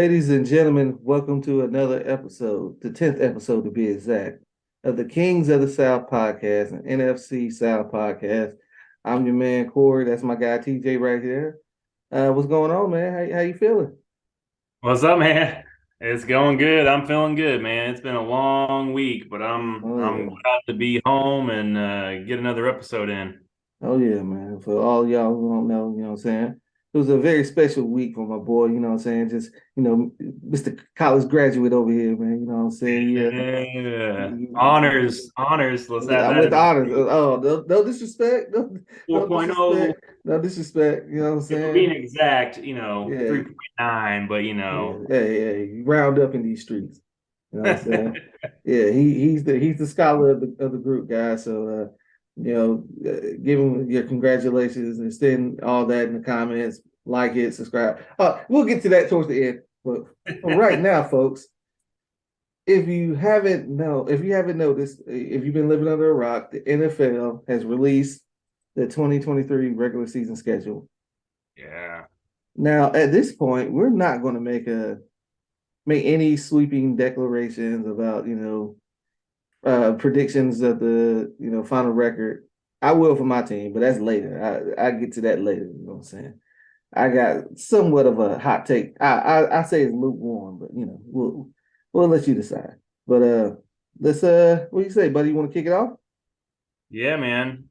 Ladies and gentlemen, welcome to another episode, the 10th episode to be exact, of the Kings of the South podcast and NFC South podcast. I'm your man, Cory. That's my guy, TJ, right here. What's going on, man? How you feeling? What's up, man? It's going good. I'm feeling good, man. It's been a long week, but I'm Oh, I'm yeah. glad to be home and get another episode in. Oh yeah, man. For all y'all who don't know, you know what I'm saying? It was a very special week for my boy, you know what I'm saying? Just, Mr. College graduate over here, man. You know what I'm saying? Yeah. Yeah, honors. Let's add I'm that with in the honors. group. Oh, no disrespect. No 4.0. disrespect. No disrespect. You know what I'm If we're saying? being exact, Yeah, 3.9, but yeah, hey, you round up in these streets. You know what I'm saying? Yeah, he's the scholar of the group, guys. So give him your congratulations and send all that in the comments. Like it, subscribe. We'll get to that towards the end. But for right now, folks, if you haven't noticed, if you've been living under a rock, the NFL has released the 2023 regular season schedule. Yeah. Now, at this point, we're not going to make any sweeping declarations about predictions of the final record. I will for my team, but that's later. I get to that later. You know what I'm saying? I got somewhat of a hot take. I say it's lukewarm, but we'll let you decide. But let's what do you say, buddy? You want to kick it off? Yeah, man.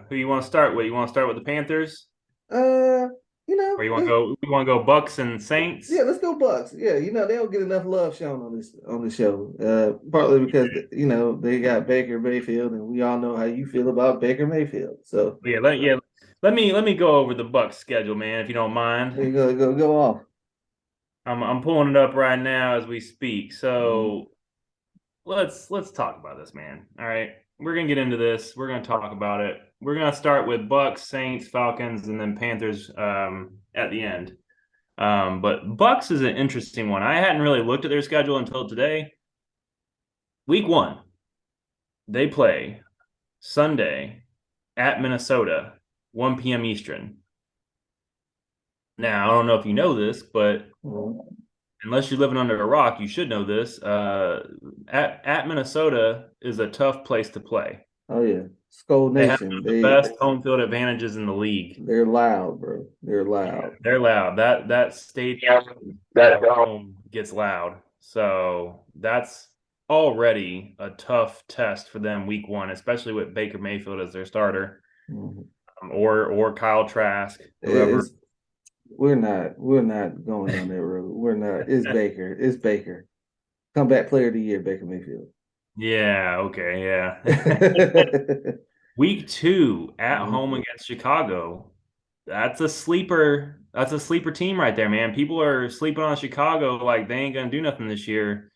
Who you want to start with? You want to start with the Panthers, Uh, or you want to go Bucks and yeah, Saints? let's go Bucks. Yeah, they don't get enough love shown on this show. Partly because they got Baker Mayfield, and we all know how you feel about Baker Mayfield. So Let me go over the Bucks schedule, man, if you don't mind. there you go off. I'm pulling it up right now as we speak. Mhm. So let's talk about this, man. All right. We're gonna get into this. We're gonna talk about it. We're gonna start with Bucks, Saints, Falcons, and then Panthers at the end. But Bucks is an interesting one. I hadn't really looked at their schedule until today. Week one, they play Sunday at Minnesota, 1 p.m. Eastern. Now, I don't know if you know this, but Mhm. unless you're living under a rock, you should know this. At Minnesota is a tough place to play. Oh yeah, Skull They have Nation. one of the best home field advantages in the league. They're loud, bro. They're loud. They're loud. That stadium, that dome gets loud. So that's already a tough test for them week one, especially with Baker Mayfield as their starter, Mhm. or Kyle Trask, whoever. It's we're not going down that road. We're not. It's Baker. It's Baker. Comeback Player of the Year, Baker Mayfield. Yeah. Okay. Yeah. Week two at home Mhm. against Chicago. That's a sleeper. That's a sleeper team right there, man. People are sleeping on Chicago like they ain't gonna do nothing this year.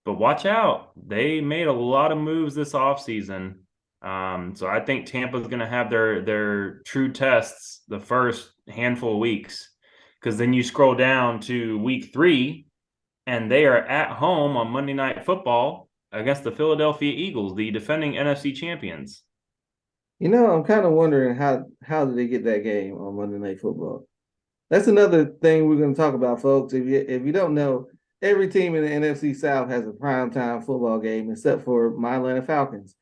But watch out. They made a lot of moves this offseason. So I think Tampa's gonna have their true tests the first handful of weeks. Because then you scroll down to week three, and they are at home on Monday Night Football against the Philadelphia Eagles, the defending NFC champions. I'm kind of wondering how did they get that game on Monday Night Football? That's another thing we're going to talk about, folks. If you don't know, every team in the NFC South has a primetime football game except for my Atlanta Falcons.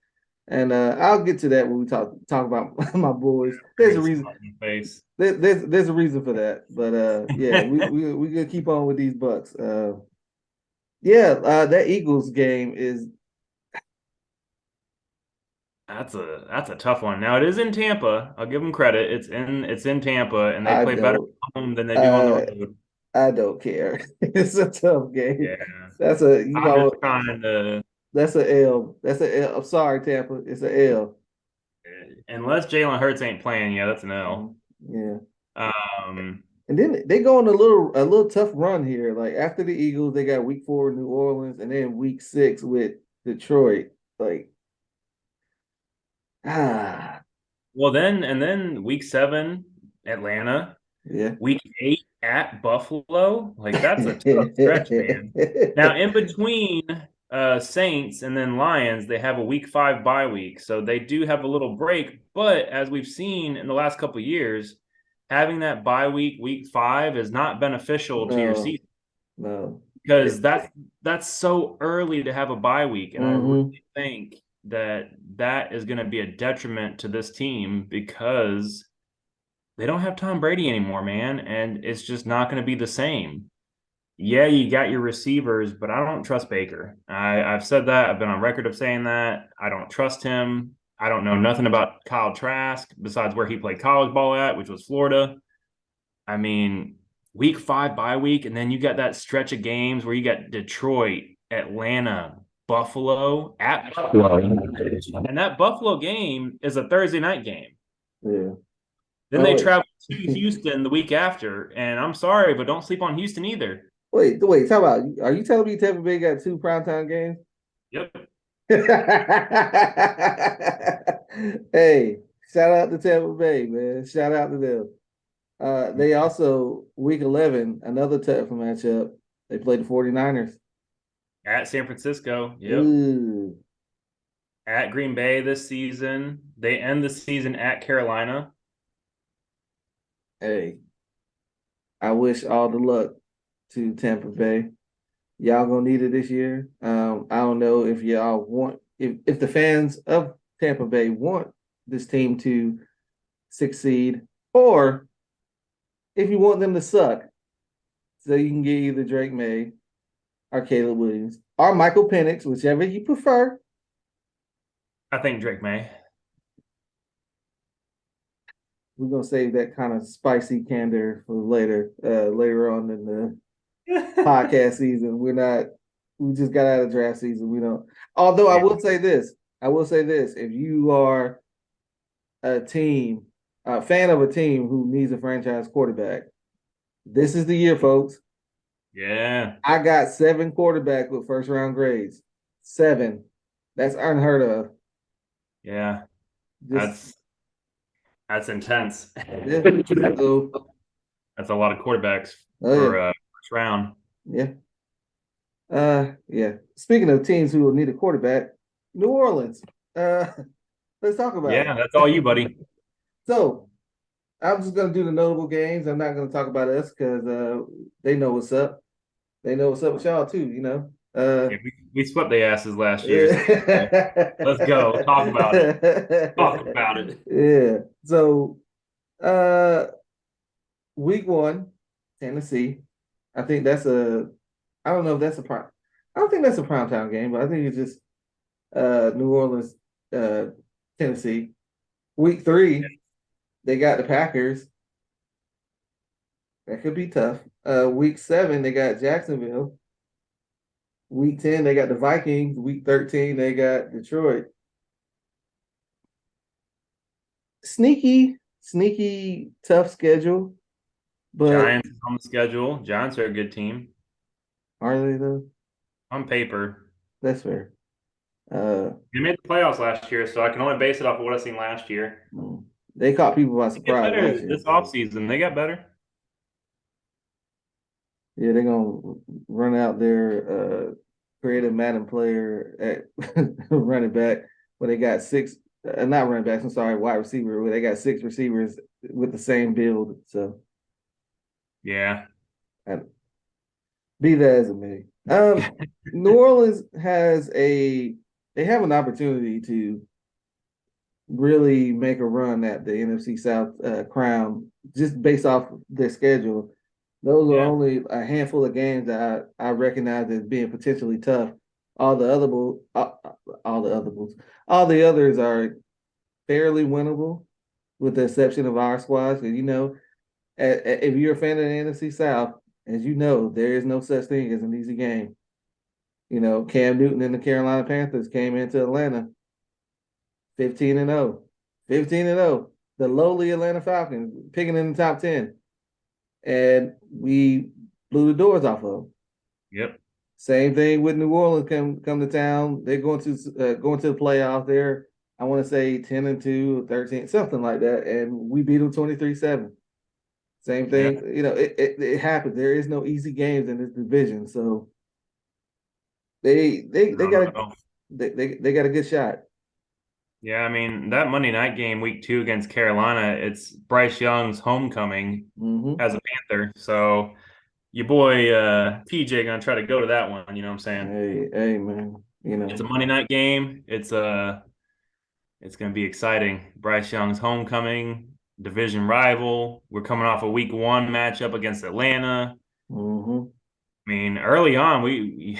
And I'll get to that when we talk about my boys. There's a Crazy reason. smile on your face. There's a reason for that. But yeah, we gonna keep on with these Bucks. Yeah, that Eagles game is. That's a tough one. Now it is in Tampa. I'll give them credit. It's in Tampa, and they I play better don't. at home than they do on the Uh, road. I don't care. It's a tough game. Yeah, That's a I'm just trying to. that's a L. That's a L. I'm sorry, Tampa. It's a L. Unless Jalen Hurts ain't playing, yeah, that's an L. Mhm. Yeah. Um, And then they go on a little tough run here. Like after the Eagles, they got week 4 New Orleans, and then week 6 with Detroit. Like ah, then week seven, Atlanta. yeah. Week eight at Buffalo. Like that's a tough stretch, man. Now in between Saints and then Lions, they have a week five bye week. So they do have a little break. But as we've seen in the last couple of years, having that bye week, week five, is not beneficial to your No, season. No. because that's so early to have a bye week, and I really Mm-hmm. think that is going to be a detriment to this team because they don't have Tom Brady anymore, man, and it's just not going to be the same. Yeah, you got your receivers, but I don't trust Baker. I've said that. I've been on record of saying that. I don't trust him. I don't know nothing about Kyle Trask besides where he played college ball at, which was Florida. I mean, week 5 bye week, and then you got that stretch of games where you got Detroit, Atlanta, Buffalo at Buffalo. And that Buffalo game is a Thursday night game. Yeah. Then Oh they wait. travel to Houston the week after. And I'm sorry, but don't sleep on Houston either. Wait, talk about are you telling me Tampa Bay got two primetime games? Yep. Hey, shout out to Tampa Bay, man. Shout out to them. They also week 11, another tough matchup. They played the 49ers. At San Francisco. Yep. Ooh, At Green Bay this season. They end the season at Carolina. hey, I wish all the luck to Tampa Bay. Y'all gonna need it this year. I don't know if y'all want if the fans of Tampa Bay want this team to succeed, or if you want them to suck, so you can get either Drake May or Caleb Williams or Michael Penix, whichever you prefer. I think Drake May. We're gonna save that kind of spicy candor for later on in the podcast season. We just got out of draft season. We don't. Although I Yeah. will say this, if you are a fan of a team who needs a franchise quarterback, this is the year, folks. Yeah. I got 7 quarterbacks with first round grades. 7. That's unheard of. Yeah. Just That's intense. yeah. So That's a lot of quarterbacks oh yeah. for first round. Yeah. Yeah. Speaking of teams who will need a quarterback, New Orleans. Uh let's talk about Yeah, that's all you, it. buddy. So I'm just gonna do the notable games. I'm not gonna talk about us because they know what's up. They know what's up with y'all too, you know. Yeah, we swept their asses last year. So let's go. Talk about it. Talk yeah. about it. Yeah. So uh week 1, Tennessee. I think that's a I don't know if that's a prime. I don't think that's a primetime game, but I think it's just New Orleans, uh, Tennessee. Week 3, they got the Packers. That could be tough. Week 7, they got Jacksonville. Week 10, they got the Vikings. Week 13, they got Detroit. Sneaky, tough schedule, but Giants is on the schedule. Giants are a good team are they though? on paper. That's fair. Uh, They made the playoffs last year, so I can only base it off of what I've seen last year. they caught people by They get surprise last better year. this offseason. They got better. Yeah, they're gonna run out their creative Madden player at running back when they got 6 not running backs, I'm sorry, wide receiver, where they got 6 receivers with the same build. So Yeah. I, be that as it may. New Orleans they have an opportunity to really make a run at the NFC South crown just based off their schedule. Those are Yeah. only a handful of games that I recognize as being potentially tough. All the other all the other bulls, all the others are fairly winnable, with the exception of our squads. And if you're a fan of the NFC South, as you know, there is no such thing as an easy game. Cam Newton and the Carolina Panthers came into Atlanta 15 and 0. 15 and 0. The lowly Atlanta Falcons picking in the top 10. And we blew the doors off of them. Yep. Same thing with New Orleans come to town. They're going to the playoffs there. I want to say 10 and 2, 13, something like that. And we beat them 23-7. Same Yeah. thing. It happens. There is no easy games in this division. So they No, got no. they got a good shot. Yeah, I mean, that Monday night game, week 2 against Carolina, it's Bryce Young's homecoming Mm-hmm. as a Panther. So your boy TJ gonna try to go to that one. You know what I'm saying? Hey, man. It's a Monday night game. It's gonna be exciting. Bryce Young's homecoming, division rival. We're coming off a week one matchup against Atlanta. hmm I mean, early on, we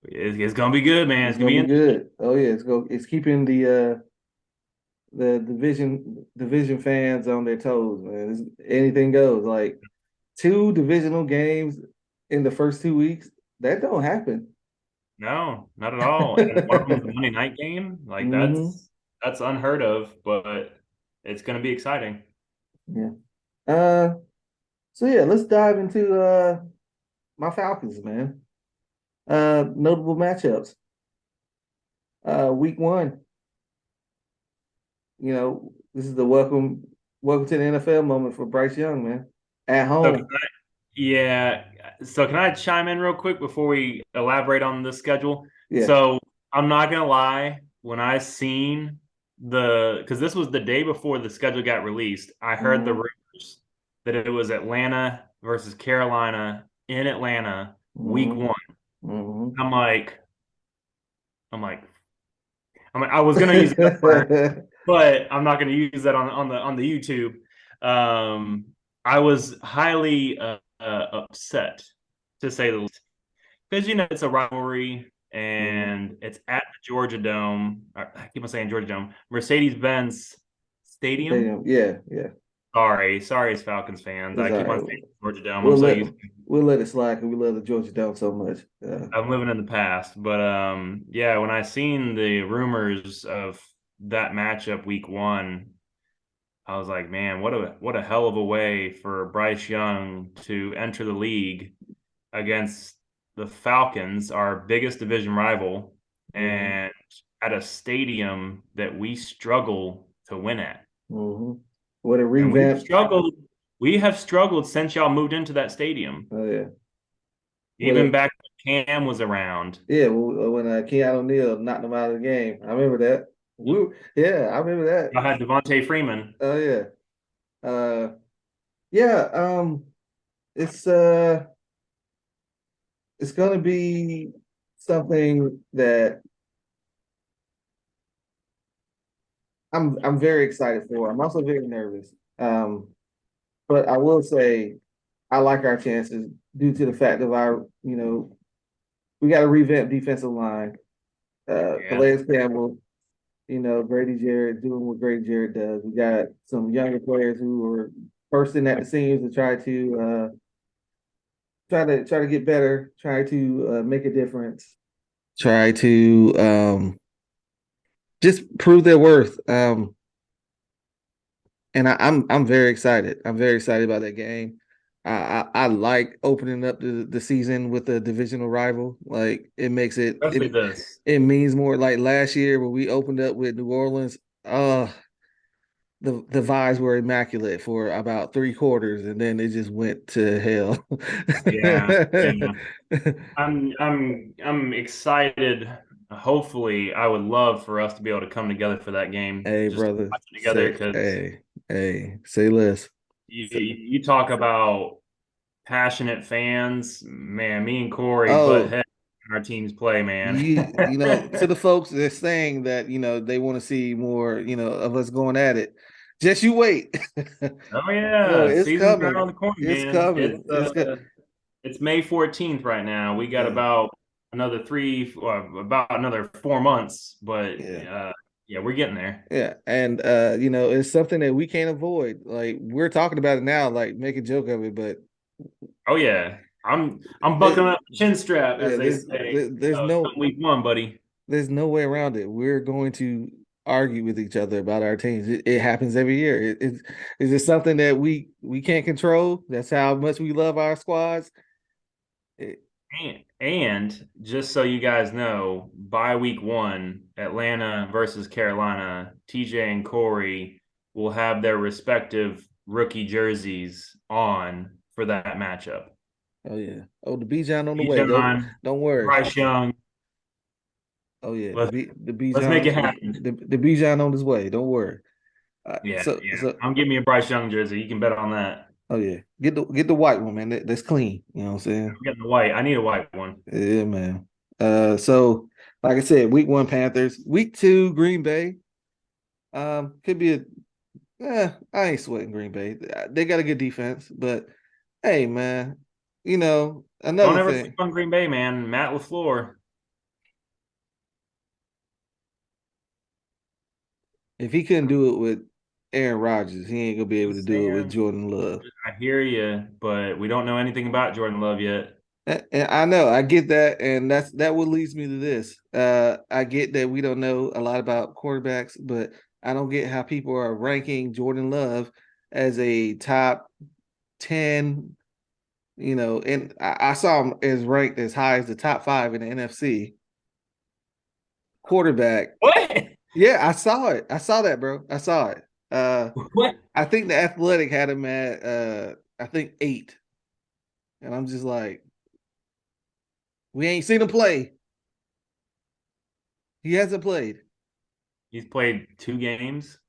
it's gonna be good, man. It's It's gonna gonna be be interesting. good. Oh yeah, it's keeping the division fans on their toes, man. Anything goes. Like two divisional games in the first 2 weeks, that don't happen. No, not at all. And one of them is a Monday night game. Like hmm that's unheard of, but it's gonna be exciting. Yeah. Uh, so yeah, let's dive into my Falcons, man. Notable matchups. Week one. This is the welcome to the NFL moment for Bryce Young, man. At So home. yeah, so can I chime in real quick before we elaborate on the schedule? Yeah. So I'm not gonna lie, when I seen because this was the day before the schedule got released, I heard the hmm rumors that it was Atlanta versus Carolina in Atlanta, week hmm one. hmm I'm like, I'm like, I was gonna use the F word, but I'm not gonna use that on the YouTube. Um, I was highly upset to say the least because it's a rivalry hmm and it's at the Georgia Dome. I keep on saying Georgia Dome, Mercedes-Benz Stadium. Stadium. Yeah, yeah. Sorry, as Falcons fans. It's I all keep on right. saying Georgia Dome. I'm We'll so let used. we'll let it slide because we love the Georgia Dome so much. I'm living in the past, but yeah. When I seen the rumors of that matchup week one, I was like, man, what a hell of a way for Bryce Young to enter the league against the Falcons, our biggest division rival, hmm and at a stadium that we struggle to win at. hmm What a And revamp. we have struggled since y'all moved into that stadium. Oh yeah. What Even a back when Cam was around. yeah. When Keanu O'Neal knocked them out of the game, I remember that. Yeah, I remember that. I had Devontae Freeman. Oh yeah. Uh, yeah. It's it's gonna be something that I'm very excited for. I'm also very nervous. But I will say I like our chances due to the fact of we got a revamp defensive line. Yeah. Calais Campbell, Grady Jarrett doing what Grady Jarrett does. We got some younger players who are bursting at the seams to try to get better, try to make a difference, try to just prove their worth. And I'm very excited. I'm very excited about that game. I like opening up the season with a divisional rival. Like it makes Especially this. it means more. Like last year when we opened up with New Orleans, the vibes were immaculate for about 3 quarters, and then it just went to hell. Yeah. Yeah. I'm excited. Hopefully, I would love for us to be able to come together for that game, Hey, just to brother, watch it together. Because say less. you talk about passionate fans, man. Me and Cory butt Oh, heads when our teams play, man. to the folks that are saying that they want to see more of us going at it, just you wait. Oh Oh, yeah, it's season's right coming. around the corner, It's man. coming. It's good. It's May 14th right now. We got Yeah, about another 4 months, but yeah, yeah, we're getting there. yeah. And it's something that we can't avoid. Like we're talking about it now, like make a joke of it, but Oh yeah, I'm buckling there, up the chin strap, as yeah, they say. there's Come week one, buddy. no way around it. We're going to argue with each other about our teams. It happens every year. Is it something that we can't control? That's how much we love our squads. It, And just so you guys know, by week one, Atlanta versus Carolina, TJ and Cory will have their respective rookie jerseys on for that matchup. oh yeah. Oh, the Bijan on the way. Bijan, Don't worry. Bryce Young, Oh yeah, let's the let's make Bijan it happen. the Bijan on his way. Don't worry. Yeah, So yeah. so I'm giving me a Bryce Young jersey. You can bet on that. Oh yeah, get the white one, man. That's clean. You know what I'm saying? I'm getting the white. I need a white one. Yeah, man. So like I said, week one Panthers, week two Green Bay. Could be a. I ain't sweating Green Bay. They got a good defense, but hey, man, Don't another ever sleep thing. on Green Bay, man. Matt LaFleur. If he couldn't do it with Aaron Rodgers, he ain't gonna be able to Just do it with saying. Jordan Love. I hear you, but we don't know anything about Jordan Love yet. And I know, I get that, and that what leads me to this. I get that we don't know a lot about quarterbacks, but I don't get how people are ranking Jordan Love as a top 10, and I saw him as ranked as high as the top five in the NFC quarterback. What? Yeah, I saw it. I saw that, bro. I saw it. Uh, What? I think the Athletic had him at I think 8, and I'm just like, we ain't seen him play. He hasn't played. He's played 2 games.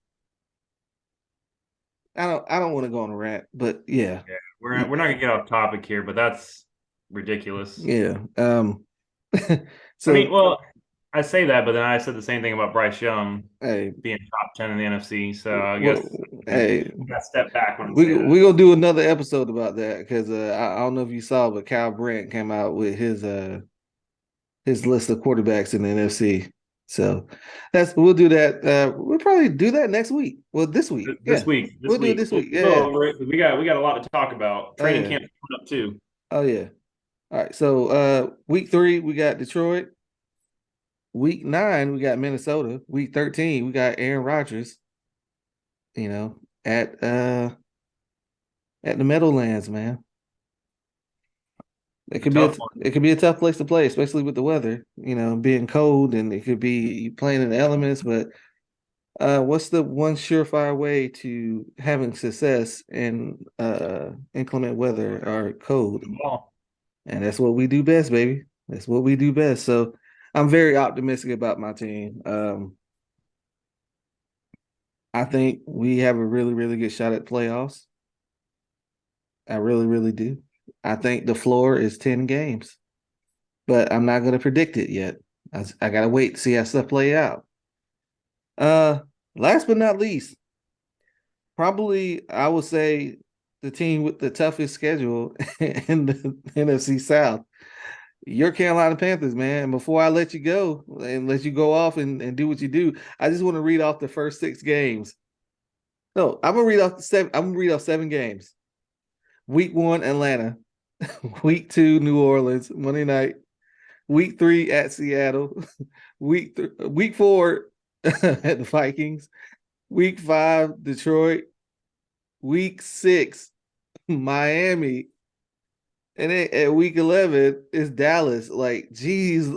I don't want to go on a rant, but yeah. Yeah, we're not gonna get off topic here, but that's ridiculous. Yeah. I mean, So well, I say that, but then I said the same thing about Bryce Young hey, being top 10 in the NFC. So I guess well, I hey, got to step back when I say we that. gonna do another episode about that because I don't know if you saw, but Kyle Brandt came out with his list of quarterbacks in the NFC. So we'll do that. We'll probably do that next week. Well, this week, This yeah, week, this we'll do it week, this we'll, week. we'll Yeah, go yeah. over it. We got a lot to talk about. Oh Training yeah, camp coming up too. oh yeah. All right. So week 3 we got Detroit. Week 9 we got Minnesota. Week 13 we got Aaron Rodgers. You know, at the Meadowlands, man. It It's a could be a tough one. it could be a tough place to play, especially with the weather. Being cold, and it could be you playing in the elements. But what's the one surefire way to having success in inclement weather or cold? The ball. And that's what we do best, baby. That's what we do best. So I'm very optimistic about my team. I think we have a really, really good shot at playoffs. I really, really do. I think the floor is 10 games, but I'm not going to predict it yet. I got to wait to see how stuff play out. Uh, Last but not least, probably I would say the team with the toughest schedule in the NFC South, your Carolina Panthers, man. And before I let you go and let you go off and do what you do, I just want to read off the first 6 games. No, I'm gonna read off 7. I'm gonna read off 7 games. Week 1, Atlanta. Week 2, New Orleans, Monday night. Week 3 at Seattle. Week 4 at the Vikings. Week 5, Detroit. Week 6, Miami. And then at week 11 is Dallas. Like, geez.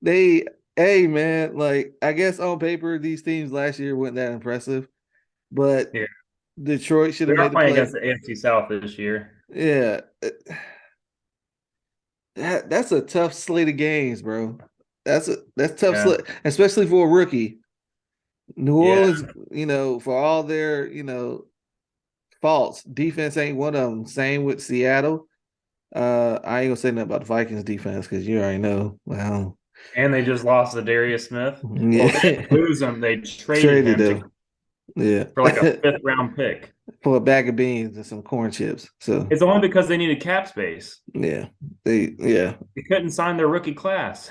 they, hey, man, like, I guess on paper, these teams last year weren't that impressive, but Yeah, Detroit should we have are made the playing play. against the AFC South this year. Yeah. That's a tough slate of games, bro. That's tough Yeah, slate, especially for a rookie. New yeah, Orleans, for all their, faults, defense ain't one of them. Same with Seattle. I ain't gonna say nothing about the Vikings defense because you already know. Well, and they just lost to Darius Smith. Well, they yeah, didn't lose him; they traded traded him though. Yeah, for like a fifth round pick. for a bag of beans and some corn chips. So It's only because they needed cap space. yeah, yeah. They couldn't sign their rookie class.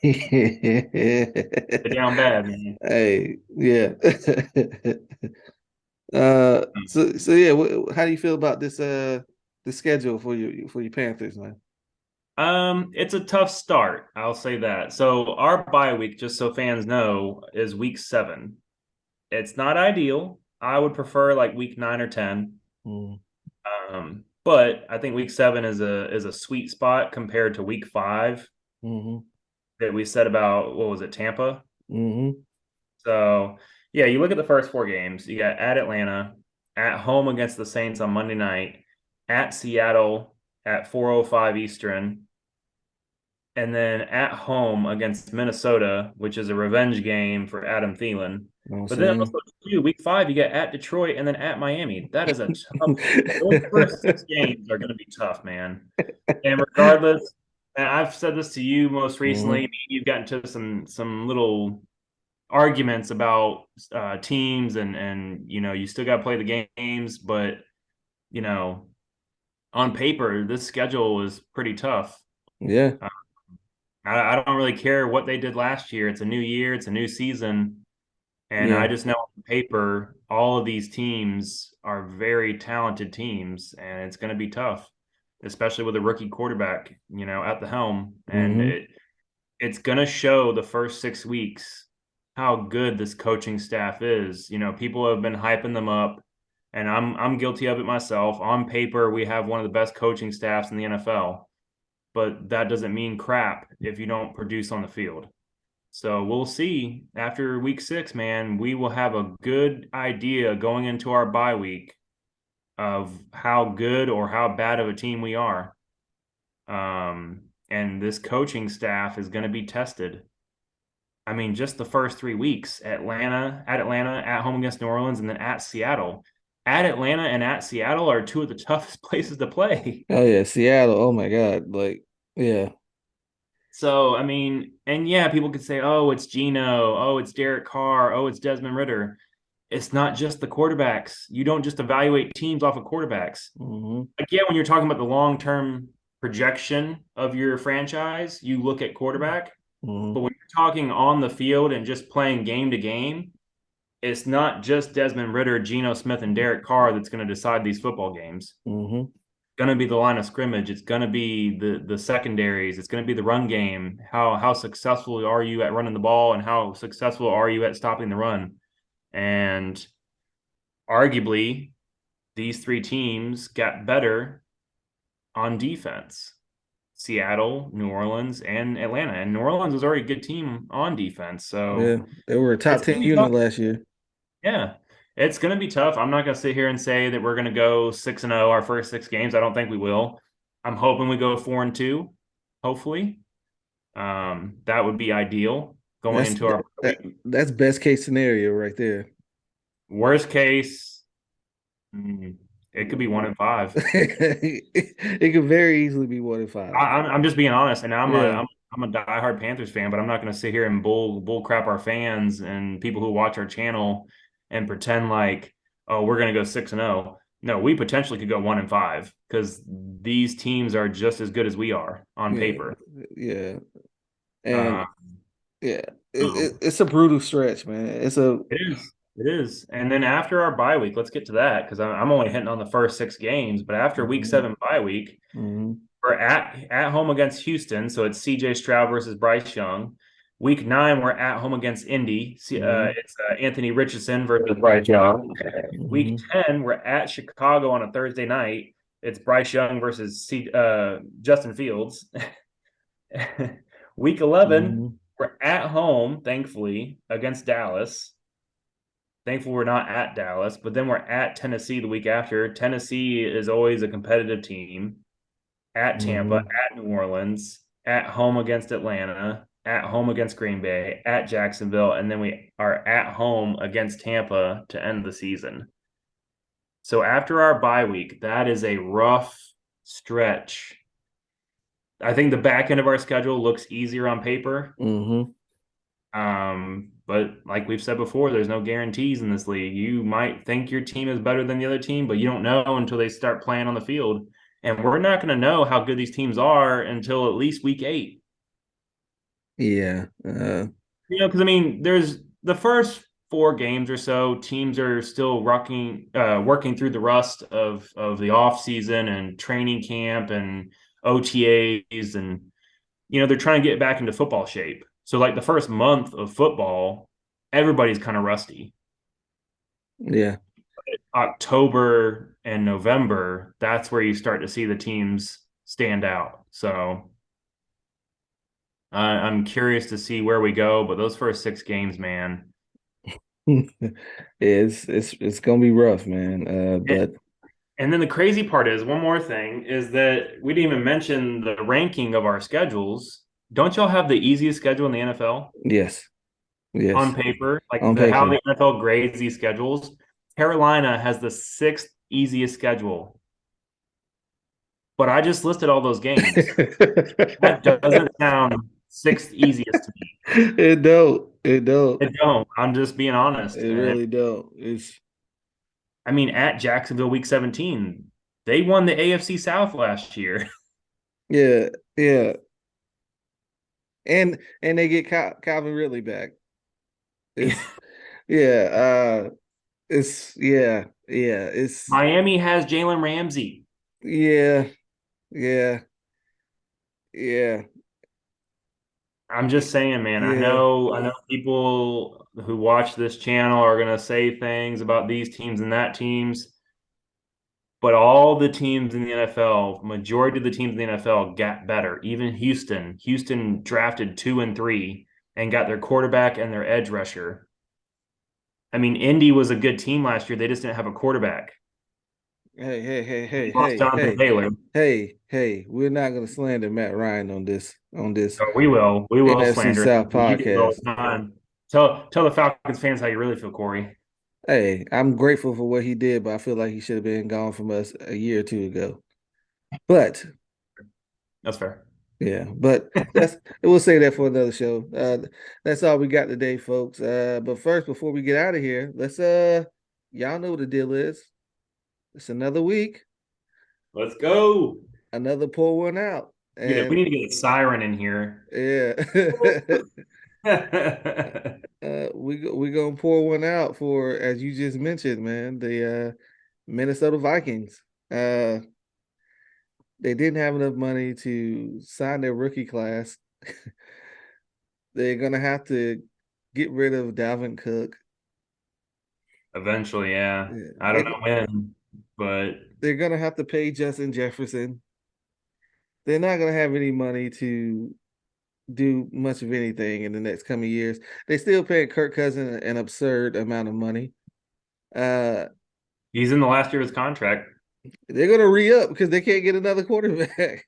They're down bad, man. Hey, yeah. So yeah, how do you feel about the schedule for your Panthers, man? It's a tough start. I'll say that. So our bye week, just so fans know, is week 7. It's not ideal. I would prefer like week 9 or 10. Mm, But I think week 7 is a sweet spot compared to week 5 mm-hmm, that we said about what was it, Tampa? mm-hmm, So yeah, you look at the first 4 games. You got at Atlanta, at home against the Saints on Monday night, at Seattle at 4:05 Eastern, and then at home against Minnesota, which is a revenge game for Adam Thielen. you know what I'm But then saying? week 5, you get at Detroit and then at Miami. That is a tough. Those first 6 games are going to be tough, man. And regardless, and I've said this to you most recently. Hmm. You've gotten to some little arguments about teams, and you still got to play the games, but you know on paper this schedule is pretty tough. Yeah. Uh, I don't really care what they did last year. It's a new year, it's a new season, and I Yeah. just know on paper all of these teams are very talented teams, and it's going to be tough, especially with a rookie quarterback, at the helm. And Hmm. it's going to show the first 6 weeks how good this coaching staff is. People have been hyping them up, and I'm guilty of it myself. On paper, we have one of the best coaching staffs in the NFL, but that doesn't mean crap if you don't produce on the field. So we'll see after week 6, man. We will have a good idea going into our bye week of how good or how bad of a team we are. And this coaching staff is going to be tested. I mean, just the first 3 weeks, Atlanta, at home against New Orleans, and then at Seattle. At Atlanta and at Seattle are two of the toughest places to play. Oh yeah, Seattle. Oh my God. Like, yeah. So, I mean, and yeah, people could say, oh, it's Geno, oh, it's Derek Carr, oh, it's Desmond Ritter. It's not just the quarterbacks. You don't just evaluate teams off of quarterbacks. Hmm. Like, yeah, when you're talking about the long-term projection of your franchise, you look at quarterback. Hmm. But when you're talking on the field and just playing game to game, it's not just Desmond Ritter, Geno Smith, and Derek Carr that's going to decide these football games. Hmm. It's going to be the line of scrimmage. It's going to be the secondaries. It's going to be the run game. How successful are you at running the ball, and how successful are you at stopping the run? And arguably, these 3 teams got better on defense. Seattle, New Orleans, and Atlanta. And New Orleans was already a good team on defense. Yeah. So They were a it's top going 10 to be unit tough. last year. Yeah. It's going to be tough. I'm not going to sit here and say that we're going to go 6-0 our first 6 games. I don't think we will. I'm hoping we go 4-2, hopefully. That would be ideal going That's into our that, that's best case scenario right there. worst case. mm, It could be 1-5. It could very easily be 1-5. I'm just being honest, and Yeah. I'm a diehard Panthers fan, but I'm not going to sit here and bull crap our fans and people who watch our channel and pretend like, oh, we're going to go 6-0. No, we potentially could go 1-5 because these teams are just as good as we are on Yeah. paper. Yeah. And Uh, yeah, so it's a brutal stretch, man. It's a it is. It is. And then after our bye week, let's get to that because I'm only hitting on the first 6 games. But after week Mhm. 7 bye week, Mhm. we're at home against Houston, so it's CJ Stroud versus Bryce Young. Week 9, we're at home against Indy. Mhm. It's Anthony Richardson versus Bryce Young. Week Mhm. 10, we're at Chicago on a Thursday night. It's Bryce Young versus Justin Fields. Week 11, Mhm. we're at home, thankfully, against Dallas. Thankful we're not at Dallas, but then we're at Tennessee the week after. Tennessee is always a competitive team. At Tampa, Mhm. at New Orleans, at home against Atlanta, at home against Green Bay, at Jacksonville, and then we are at home against Tampa to end the season. So after our bye week, that is a rough stretch. I think the back end of our schedule looks easier on paper. Mhm. But like we've said before, there's no guarantees in this league. You might think your team is better than the other team, but you don't know until they start playing on the field. And we're not going to know how good these teams are until at least week 8. Yeah. Because I mean, there's the first 4 games or so, teams are still working through the rust of the off season and training camp and OTAs, and they're trying to get back into football shape. So like the first month of football, everybody's kind of rusty. Yeah. October and November, that's where you start to see the teams stand out. So I'm curious to see where we go, but those first 6 games, man. It's gonna be rough, man. And, But and then the crazy part is one more thing is that we didn't even mention the ranking of our schedules. Don't y'all have the easiest schedule in the NFL? yes. on Yes, paper, like on the how paper. the NFL grades these schedules, Carolina has the sixth easiest schedule. But I just listed all those games. That doesn't sound sixth easiest to me. It don't. It don't. It don't. I'm just being honest. It And really don't. It's I mean, at Jacksonville week 17, they won the AFC South last year. yeah, yeah. And they get Calvin Ridley back. It's yeah, it's yeah, it's Miami has Jalen Ramsey. yeah, yeah, yeah, I'm just saying, man. yeah. I know people who watch this channel are gonna say things about these teams and that teams, but all the teams in the NFL, majority of the teams in the NFL got better. Even Houston. Houston drafted 2 and 3 and got their quarterback and their edge rusher. I mean, Indy was a good team last year. They just didn't have a quarterback. Hey, hey, hey, They hey, lost hey, Jonathan hey, Taylor. hey. We're not gonna slander Matt Ryan on this Oh, we will. We will NFC slander him South because you do it all podcast. the time. Tell the Falcons fans how you really feel, Corey. Hey, I'm grateful for what he did, but I feel like he should have been gone from us a year or two ago. But That's fair. yeah, but that's we'll say that for another show. That's all we got today, folks. But first, before we get out of here, let's y'all know what the deal is. It's another week, Let's go. another pour one out, We and need to get a siren in here. yeah. That's We gonna pour one out for, as you just mentioned, man, the Minnesota Vikings. They didn't have enough money to sign their rookie class. They're gonna have to get rid of Dalvin Cook. Eventually, yeah. Yeah, I don't know when, but they're gonna have to pay Justin Jefferson. They're not gonna have any money to do much of anything in the next coming years. They still paying Kirk Cousins an absurd amount of money. Uh, he's in the last year of his contract. they're gonna re-up because they can't get another quarterback.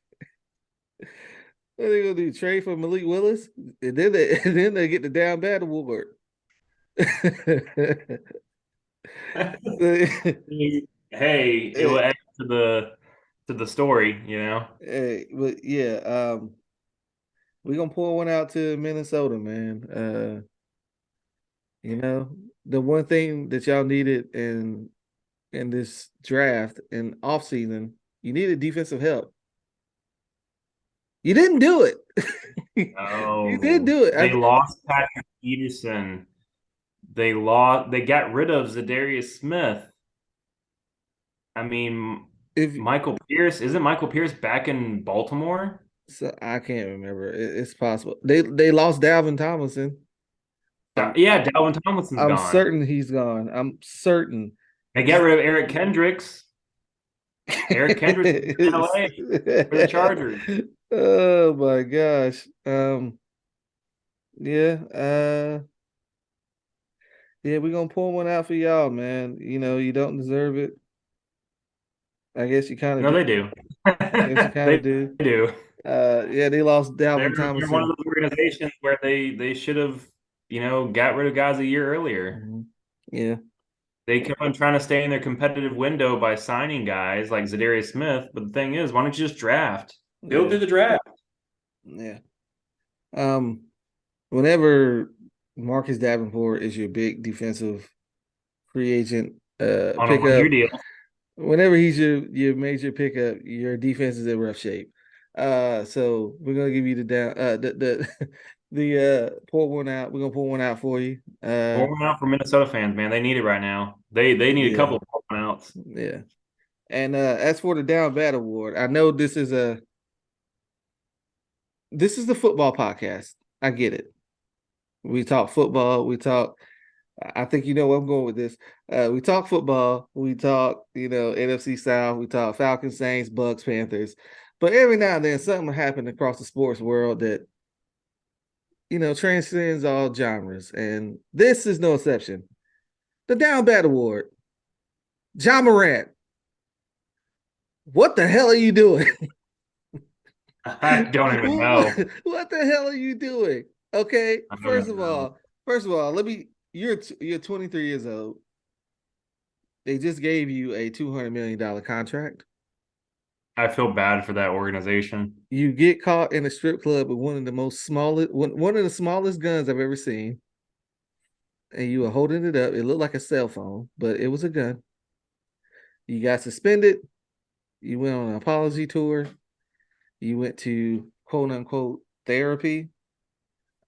What are they gonna do? Trade for Malik Willis, and then they and then they get the down bad award. Hey, it will Hey, add to the story, you know. hey, but yeah, we're gonna pour one out to Minnesota, man. You know, the one thing that y'all needed in this draft and off season, you needed defensive help. You didn't do it. You did Oh, do it. they lost Patrick Peterson. They got rid of Zadarius Smith. I mean, if Isn't Michael Pierce back in Baltimore? so, I can't remember. It's possible they lost Dalvin Tomlinson. I'm Yeah, Dalvin Tomlinson's I'm gone. certain he's gone. I'm certain. They get rid of Eric Kendricks. Eric Kendricks is in LA for the Chargers. Oh my gosh. Yeah, yeah, we're gonna pull one out for y'all, man. You know, you don't deserve it. I guess you kind of No, do. they do. I guess you kind of They do. do. Yeah, they lost They're Dalvin they're one of Thomason. those organizations where they should have, got rid of guys a year earlier. Mhm. Yeah, They kept on trying to stay in their competitive window by signing guys like Zadarius Smith. But the thing is, why don't you just draft? Build yeah, through the draft. yeah. Um, whenever Marcus Davenport is your big defensive free agent On a 1 year pickup, deal. whenever he's your major pickup, your defense is in rough shape. So we're gonna give you the down the the pour one out. We're gonna pour one out for you. Pour one out for Minnesota fans, man. They need it right now. They need a Yeah, couple of pour one outs. yeah. And as for the down bad award, I know this is the football podcast. I get it. We talk football. We talk. I think you know where I'm going with this. We talk football. We talk, NFC South. We talk Falcons, Saints, Bucks, Panthers. But every now and then, something happens across the sports world that transcends all genres, and this is no exception. The Down Bad Award, John Morant. What the hell are you doing? I don't even know. What the hell are you doing? Okay, I don't first even of know. all, First of all, you're 23 years old. They just gave you a $200 million contract. I feel bad for that organization. You get caught in a strip club with one of the smallest guns I've ever seen, and you were holding it up. It looked like a cell phone, but it was a gun. You got suspended. You went on an apology tour. You went to quote unquote therapy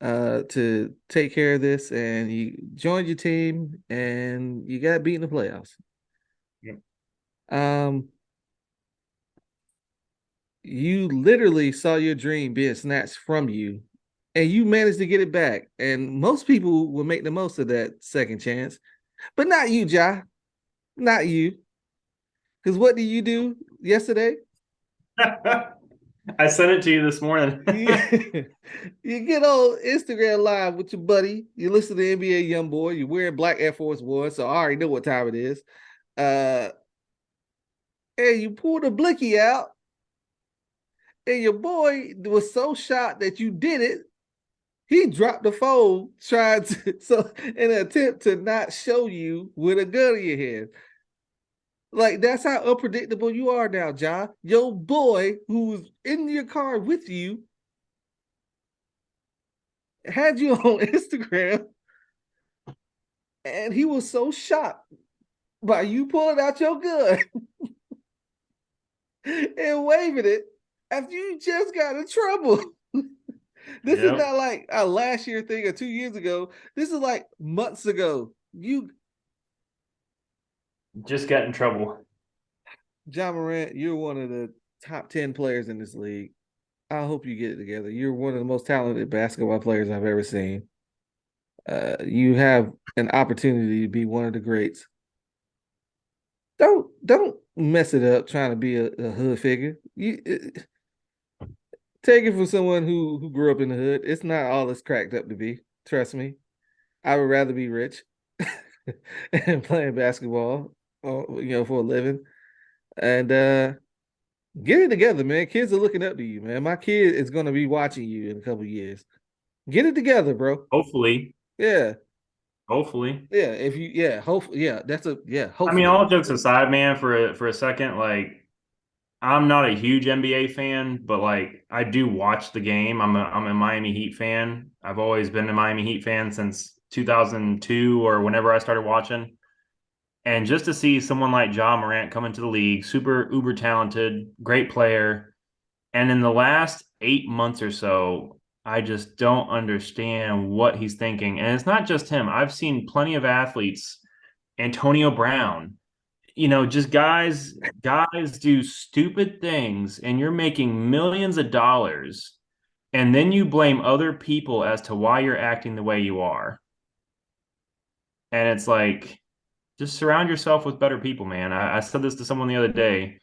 to take care of this, and you joined your team, and you got beat in the playoffs. Yep. Um, you literally saw your dream being snatched from you, and you managed to get it back. And most people will make the most of that second chance, but not you, Ja. Not you. Because what did you do yesterday? I sent it to you this morning. You, you get on Instagram live with your buddy. You listen to NBA YoungBoy. You're wearing black Air Force One, so I already know what time it is. Uh, and you pull the blicky out, and your boy was so shocked that you did it, he dropped the phone trying to in an attempt to not show you with a gun in your hand. Like that's how unpredictable you are now, John. Your boy who's in your car with you had you on Instagram, and he was so shocked by you pulling out your gun and waving it after you just got in trouble. This is Yep. not like a last year thing or 2 years ago. This is like months ago. You, Just got in trouble. John Morant, you're one of the top 10 players in this league. I hope you get it together. You're one of the most talented basketball players I've ever seen. You have an opportunity to be one of the greats. Don't mess it up trying to be a hood figure. Take it from someone who grew up in the hood. It's not all it's cracked up to be. Trust me. I would rather be rich and playing basketball, for a living. And get it together, man. Kids are looking up to you, man. My kid is gonna be watching you in a couple years. Get it together, bro. Hopefully. Yeah, Hopefully. yeah. If you, yeah, hopefully, yeah. I mean, Hopefully. all jokes aside, man, for a second, like I'm not a huge NBA fan, but like I do watch the game. I'm a Miami Heat fan. I've always been a Miami Heat fan since 2002 or whenever I started watching. And just to see someone like John Morant come into the league, super uber talented, great player, and in the last 8 months or so, I just don't understand what he's thinking. And it's not just him. I've seen plenty of athletes, Antonio Brown, just guys do stupid things and you're making millions of dollars and then you blame other people as to why you're acting the way you are. And it's like just surround yourself with better people, man. I said this to someone the other day.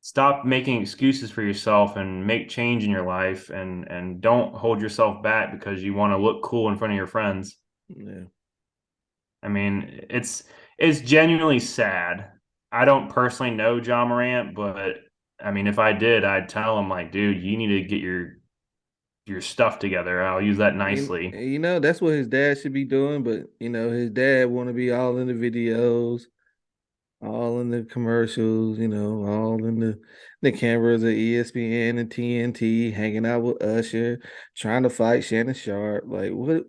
Stop making excuses for yourself and make change in your life and don't hold yourself back because you want to look cool in front of your friends. Yeah. I mean, it's genuinely sad. I don't personally know John Morant, but I mean, if I did, I'd tell him like, dude, you need to get your stuff together. I'll use that nicely. That's what his dad should be doing, but his dad want to be all in the videos, all in the commercials, all in the cameras of ESPN and TNT, hanging out with Usher, trying to fight Shannon Sharp. Like, what?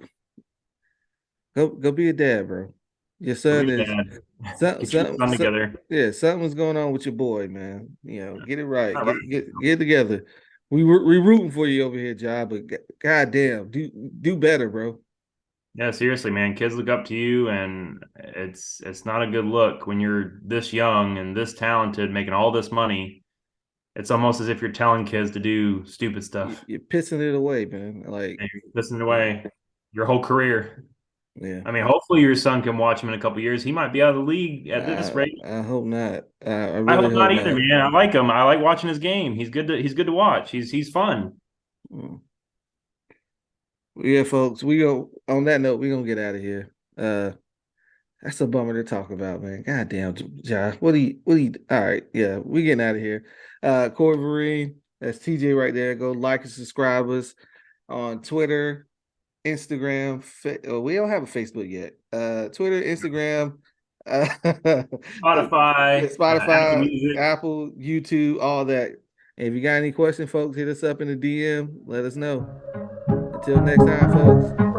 Go be a dad, bro. Your Go son be a is dad. something, Get your something, son together. yeah, something's going on with your boy, man. Get it right. All right. Get it together. We rooting for you over here, Job, but goddamn, do better, bro. Yeah, seriously, man. Kids look up to you, and it's not a good look when you're this young and this talented, making all this money. It's almost as if you're telling kids to do stupid stuff, You're pissing it away, man. Like, and you're pissing away your whole career. yeah. I mean, hopefully your son can watch him in a couple years. He might be out of the league at this rate. I hope not. I I really hope hope not either, not. man. I like him. I like watching his game. He's good to watch. He's fun. Mm. Yeah, folks. We go on that note. We gonna get out of here. That's a bummer to talk about, man. God damn, Josh. All right, yeah, we getting out of here. Cory Vereen, that's TJ right there. Go like and subscribe us on Twitter, Instagram. We don't have a Facebook yet. Twitter, Instagram, uh, yeah, Spotify, Apple Spotify, Music. Apple, YouTube, all that. And if you got any questions, folks, hit us up in the DM. Let us know. Until next time, folks.